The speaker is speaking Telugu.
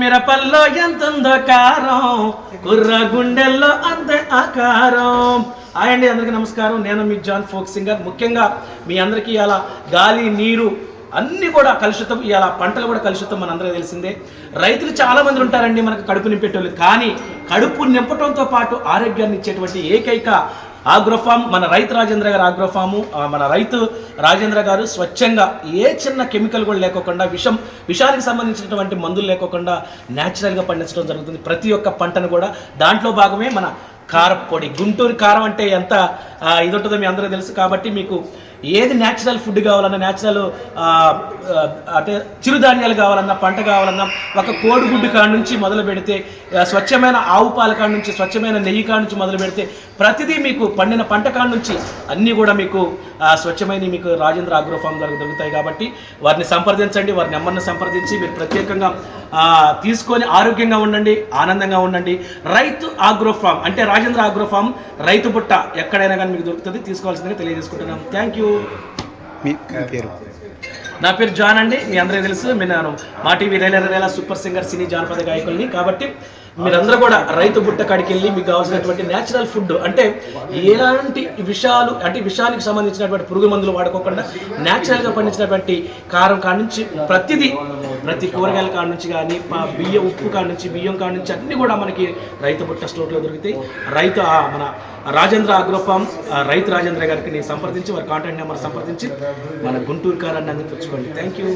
మిరపల్లో ఎంతుందో కారం, కుర్ర గుండెల్లో అంతే ఆకారం. అండి అందరికీ నమస్కారం. నేను మీ జాన్ ఫోక్ సింగర్. ముఖ్యంగా మీ అందరికీ అలా గాలి నీరు అన్నీ కూడా కలుషితం, ఇలా పంటలు కూడా కలుషితం మనందరికీ తెలిసిందే. రైతులు చాలా మంది ఉంటారండి మనకు కడుపు నింపేటోళ్ళు, కానీ కడుపు నింపటంతో పాటు ఆరోగ్యాన్ని ఇచ్చేటువంటి ఏకైక ఆగ్రోఫామ్ మన రైతు రాజేంద్ర గారు ఆగ్రోఫాము. మన రైతు రాజేంద్ర గారు స్వచ్ఛంగా ఏ చిన్న కెమికల్ కూడా లేకోకుండా విషానికి సంబంధించినటువంటి మందులు లేకోకుండా న్యాచురల్గా పండించడం జరుగుతుంది. ప్రతి ఒక్క పంటను కూడా దాంట్లో భాగమే మన కారపొడి. గుంటూరు కారం అంటే ఎంత ఇది ఉంటుందో మీ అందరూ తెలుసు. కాబట్టి మీకు ఏది న్యాచురల్ ఫుడ్ కావాలన్నా, న్యాచురల్ అంటే చిరుధాన్యాలు కావాలన్నా, పంట కావాలన్నా, ఒక కోడిగుడ్డు కాడ నుంచి మొదలు పెడితే, స్వచ్ఛమైన ఆవు పాల కాడ నుంచి, స్వచ్ఛమైన నెయ్యి కాడ నుంచి మొదలు పెడితే ప్రతిదీ మీకు పండిన పంట కాడ నుంచి అన్నీ కూడా మీకు స్వచ్ఛమైన మీకు రాజేంద్ర ఆగ్రోఫామ్ దొరుకుతాయి. కాబట్టి వారిని సంప్రదించండి, వారి నెంబర్ని సంప్రదించి మీరు ప్రత్యేకంగా తీసుకొని ఆరోగ్యంగా ఉండండి, ఆనందంగా ఉండండి. రైతు ఆగ్రోఫామ్ అంటే రాజేంద్ర ఆగ్రోఫామ్ రైతు బుట్ట ఎక్కడైనా కానీ మీకు దొరుకుతుంది. తీసుకోవాల్సిందిగా తెలియజేసుకుంటున్నాం. Thank you. నా పేరు జాన్ అండి, మీ అందరికీ తెలుసు. నేను మా టీవీ రేలా సూపర్ సింగర్ సినీ జానపద గాయకుల్ని. కాబట్టి మీరందరూ కూడా రైతు బుట్ట కాడికి వెళ్ళి మీకు కావాల్సినటువంటి న్యాచురల్ ఫుడ్ అంటే ఎలాంటి విషాలు అంటే విషానికి సంబంధించినటువంటి పురుగు మందులు వాడుకోకుండా న్యాచురల్గా పండించినటువంటి కారం కాడ నుంచి ప్రతి కూరగాయల కాడ నుంచి కానీ ఉప్పు కాడ నుంచి బియ్యం కాడ నుంచి అన్నీ కూడా మనకి రైతు బుట్ట స్టోర్లో దొరుకుతాయి. మన రాజేంద్ర ఆగ్రోఫామ్ రైతు రాజేంద్ర గారికి నేను సంప్రదించి వారి కాంటాక్ట్ నెంబర్ సంప్రదించి మన గుంటూరు కారాన్ని అందించుకోండి. Thank you.